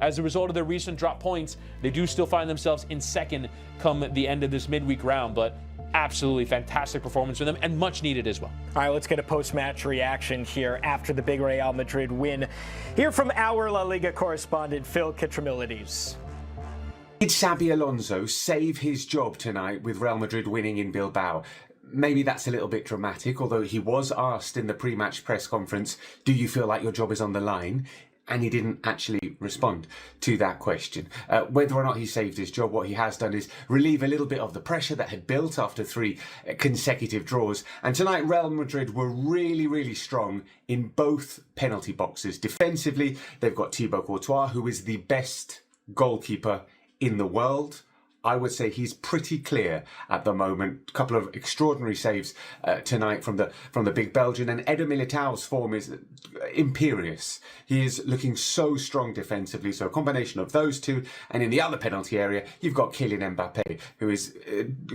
as a result of their recent drop points, they do still find themselves in second come the end of this midweek round. But absolutely fantastic performance from them, and much needed as well. All right, let's get a post-match reaction here after the big Real Madrid win. Hear from our La Liga correspondent, Phil Kitramilides. Did Xabi Alonso save his job tonight with Real Madrid winning in Bilbao? Maybe that's a little bit dramatic, although he was asked in the pre-match press conference, do you feel like your job is on the line? And he didn't actually respond to that question. Whether or not he saved his job, what he has done is relieve a little bit of the pressure that had built after 3 consecutive draws. And tonight, Real Madrid were really, really strong in both penalty boxes. Defensively, they've got Thibaut Courtois, who is the best goalkeeper in the world. I would say he's pretty clear at the moment. A couple of extraordinary saves tonight from the big Belgian, and Eder Militao's form is imperious. He is looking so strong defensively. So a combination of those two, and in the other penalty area, you've got Kylian Mbappé, who is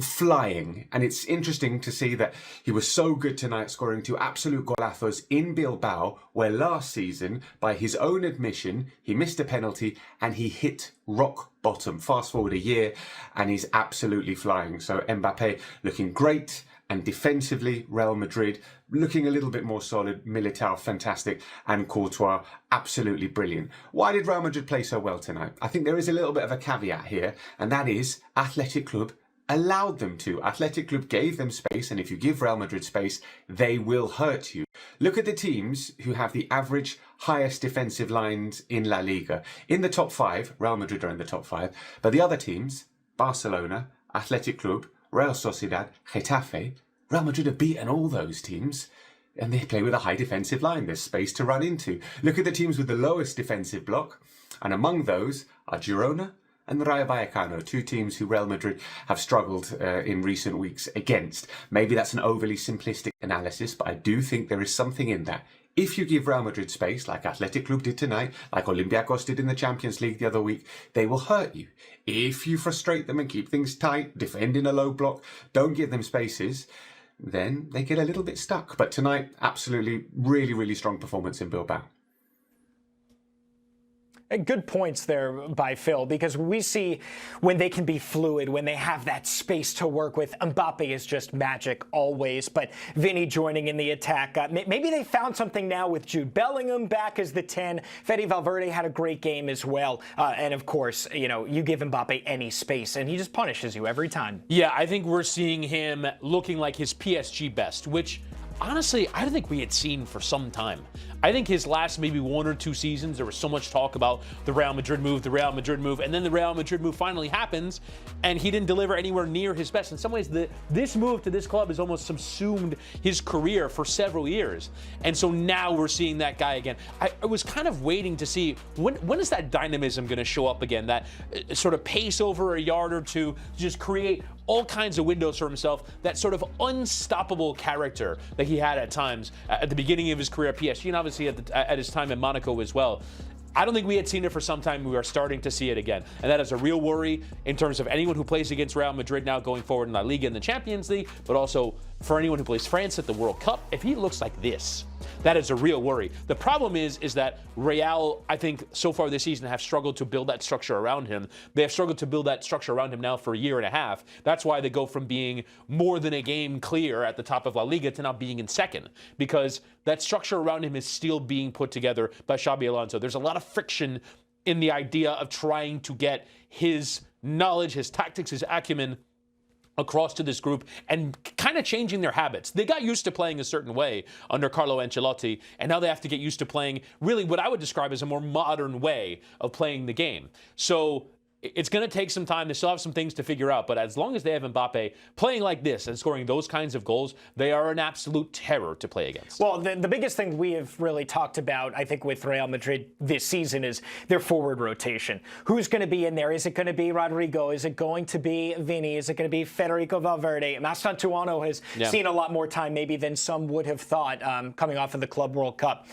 flying. And it's interesting to see that he was so good tonight, scoring 2 absolute golazos in Bilbao, where last season, by his own admission, he missed a penalty and he hit rock bottom. Fast forward a year and he's absolutely flying. So Mbappé looking great, and defensively Real Madrid looking a little bit more solid. Militao fantastic, and Courtois absolutely brilliant. Why did Real Madrid play so well tonight? I think there is a little bit of a caveat here, and that is Athletic Club allowed them to. Athletic Club gave them space, and if you give Real Madrid space, they will hurt you. Look at the teams who have the average highest defensive lines in La Liga. In the top 5, Real Madrid are in the top 5, but the other teams, Barcelona, Athletic Club, Real Sociedad, Getafe, Real Madrid have beaten all those teams, and they play with a high defensive line. There's space to run into. Look at the teams with the lowest defensive block, and among those are Girona and Rayo Vallecano, 2 teams who Real Madrid have struggled in recent weeks against. Maybe that's an overly simplistic analysis, but I do think there is something in that. If you give Real Madrid space, like Athletic Club did tonight, like Olympiacos did in the Champions League the other week, they will hurt you. If you frustrate them and keep things tight, defend in a low block, don't give them spaces, then they get a little bit stuck. But tonight, absolutely, really, really strong performance in Bilbao. Good points there by Phil, because we see when they can be fluid, when they have that space to work with. Mbappe is just magic always, but Vinny joining in the attack. Maybe they found something now with Jude Bellingham back as the 10. Fede Valverde had a great game as well. And of course, you give Mbappe any space and he just punishes you every time. Yeah, I think we're seeing him looking like his PSG best, which honestly, I don't think we had seen for some time. I think his last maybe 1 or 2 seasons, there was so much talk about the Real Madrid move, and then the Real Madrid move finally happens, and he didn't deliver anywhere near his best. In some ways, this move to this club has almost subsumed his career for several years. And so now we're seeing that guy again. I was kind of waiting to see, when is that dynamism going to show up again, that sort of pace over a yard or two, just create all kinds of windows for himself, that sort of unstoppable character that he had at times at the beginning of his career at PSG, and obviously at his time in Monaco as well. I don't think we had seen it for some time. We are starting to see it again. And that is a real worry in terms of anyone who plays against Real Madrid now going forward in La Liga and the Champions League, but also for anyone who plays France at the World Cup. If he looks like this, that is a real worry. The problem is that Real, I think, so far this season have struggled to build that structure around him. They have struggled to build that structure around him now for a year and a half. That's why they go from being more than a game clear at the top of La Liga to now being in second, because that structure around him is still being put together by Xabi Alonso. There's a lot of friction in the idea of trying to get his knowledge, his tactics, his acumen across to this group and kind of changing their habits. They got used to playing a certain way under Carlo Ancelotti, and now they have to get used to playing really what I would describe as a more modern way of playing the game. So it's going to take some time. They still have some things to figure out, but as long as they have Mbappe playing like this and scoring those kinds of goals, they are an absolute terror to play against. Well, the biggest thing we have really talked about, I think, with Real Madrid this season is their forward rotation. Who's going to be in there? Is it going to be Rodrigo? Is it going to be Vini? Is it going to be Federico Valverde? Mastantuono has seen a lot more time maybe than some would have thought coming off of the Club World Cup.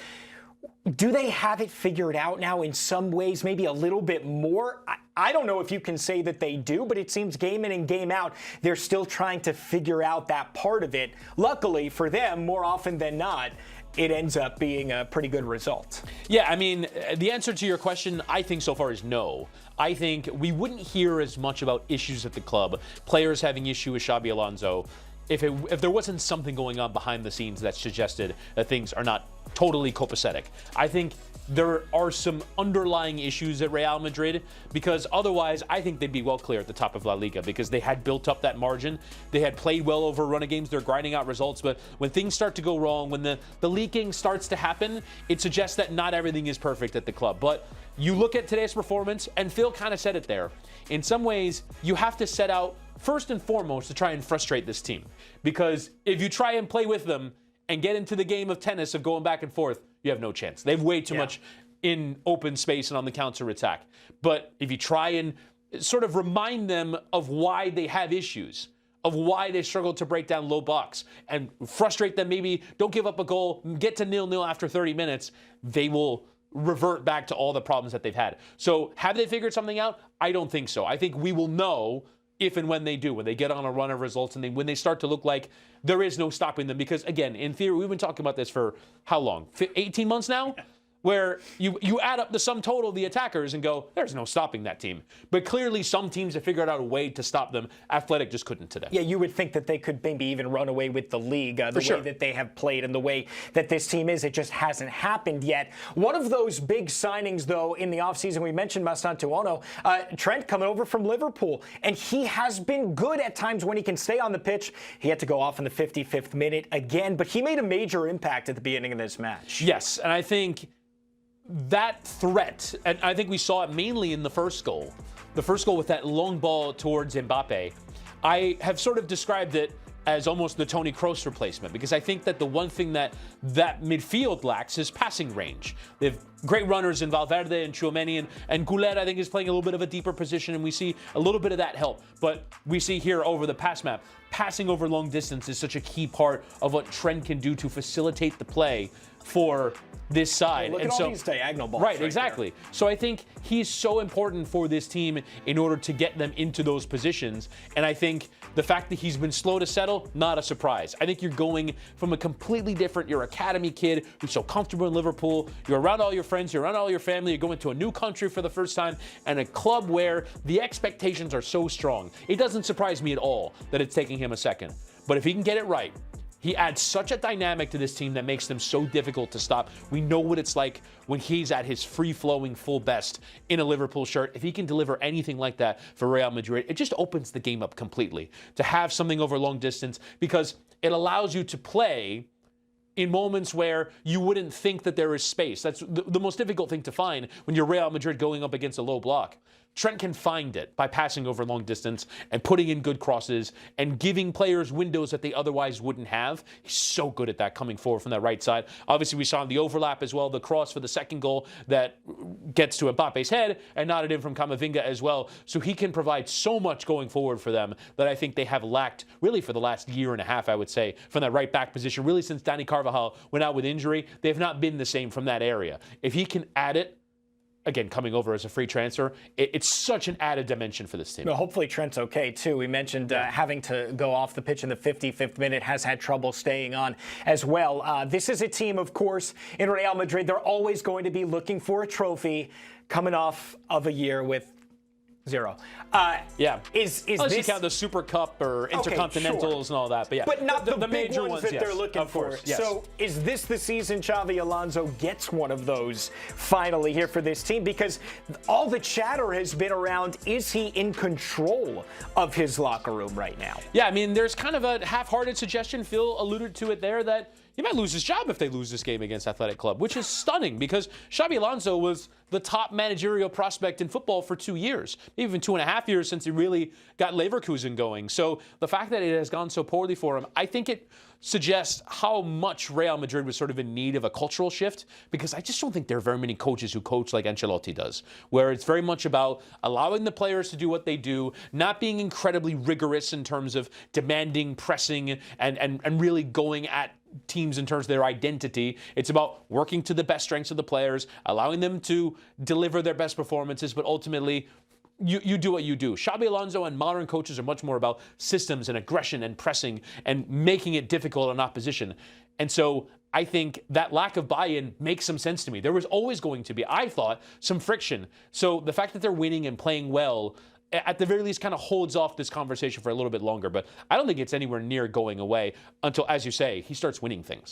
Do they have it figured out now in some ways, maybe a little bit more? I don't know if you can say that they do, but it seems game in and game out, they're still trying to figure out that part of it. Luckily for them, more often than not, it ends up being a pretty good result. Yeah, I mean, the answer to your question, I think so far is no. I think we wouldn't hear as much about issues at the club, players having issue with Xabi Alonso, if there wasn't something going on behind the scenes that suggested that things are not totally copacetic. I think there are some underlying issues at Real Madrid, because otherwise I think they'd be well clear at the top of La Liga, because they had built up that margin. They had played well over a run of games. They're grinding out results. But when things start to go wrong, when the leaking starts to happen, it suggests that not everything is perfect at the club. But you look at today's performance, and Phil kind of said it there. In some ways, you have to set out first and foremost to try and frustrate this team. Because if you try and play with them and get into the game of tennis of going back and forth, you have no chance. They have way too much in open space and on the counter attack. But if you try and sort of remind them of why they have issues, of why they struggle to break down low blocks, and frustrate them, maybe don't give up a goal, get to 0-0 after 30 minutes, they will revert back to all the problems that they've had. So have they figured something out? I don't think so. I think we will know if and when they do, when they get on a run of results, and when they start to look like there is no stopping them. Because, again, in theory, we've been talking about this for how long? 18 months now? Where you add up the sum total of the attackers and go, there's no stopping that team. But clearly some teams have figured out a way to stop them. Athletic just couldn't today. Yeah, you would think that they could maybe even run away with the league, the way that they have played and the way that this team is. It just hasn't happened yet. One of those big signings, though, in the offseason, we mentioned Mastantuono, Trent coming over from Liverpool. And he has been good at times when he can stay on the pitch. He had to go off in the 55th minute again, but he made a major impact at the beginning of this match. Yes, and I think that threat, and I think we saw it mainly in the first goal with that long ball towards Mbappé. I have sort of described it as almost the Toni Kroos replacement, because I think that the one thing that midfield lacks is passing range. They have great runners in Valverde and Tchouameni, and Goulet, I think, is playing a little bit of a deeper position, and we see a little bit of that help. But we see here over the pass map, passing over long distance is such a key part of what Trent can do to facilitate the play for this side. Look at all these diagonal balls. Right, exactly. There. So I think he's so important for this team in order to get them into those positions. And I think the fact that he's been slow to settle, not a surprise. I think you're going from a completely different, you're an academy kid who's so comfortable in Liverpool, you're around all your friends, you're around all your family, you're going to a new country for the first time, and a club where the expectations are so strong. It doesn't surprise me at all that it's taking him a second. But if he can get it right, he adds such a dynamic to this team that makes them so difficult to stop. We know what it's like when he's at his free-flowing full best in a Liverpool shirt. If he can deliver anything like that for Real Madrid, it just opens the game up completely. To have something over long distance, because it allows you to play in moments where you wouldn't think that there is space. That's the most difficult thing to find when you're Real Madrid going up against a low block. Trent can find it by passing over long distance and putting in good crosses and giving players windows that they otherwise wouldn't have. He's so good at that, coming forward from that right side. Obviously, we saw in the overlap as well, the cross for the second goal that gets to Mbappe's head and nodded in from Camavinga as well. So he can provide so much going forward for them that I think they have lacked really for the last year and a half, I would say, from that right back position. Really, since Dani Carvajal went out with injury, they have not been the same from that area. If he can add it, again, coming over as a free transfer, it's such an added dimension for this team. No, hopefully Trent's okay, too. We mentioned having to go off the pitch in the 55th minute, has had trouble staying on as well. This is a team, of course, in Real Madrid. They're always going to be looking for a trophy, coming off of a year with zero. Is unless this... you count the Super Cup or Intercontinentals and all that, but yeah. But not the major big ones that they're looking of course, for. Yes. So is this the season Xabi Alonso gets one of those finally here for this team? Because all the chatter has been around, is he in control of his locker room right now? Yeah, I mean, there's kind of a half-hearted suggestion. Phil alluded to it there that he might lose his job if they lose this game against Athletic Club, which is stunning because Xabi Alonso was the top managerial prospect in football for 2 years, even 2.5 years since he really got Leverkusen going. So the fact that it has gone so poorly for him, I think it suggests how much Real Madrid was sort of in need of a cultural shift, because I just don't think there are very many coaches who coach like Ancelotti does, where it's very much about allowing the players to do what they do, not being incredibly rigorous in terms of demanding, pressing, and really going at teams in terms of their identity. It's about working to the best strengths of the players, allowing them to deliver their best performances, but ultimately you do what you do. Xabi Alonso and modern coaches are much more about systems and aggression and pressing and making it difficult on opposition. And so I think that lack of buy-in makes some sense to me. There was always going to be, I thought, some friction. So the fact that they're winning and playing well, at the very least, kind of holds off this conversation for a little bit longer. But I don't think it's anywhere near going away until, as you say, he starts winning things.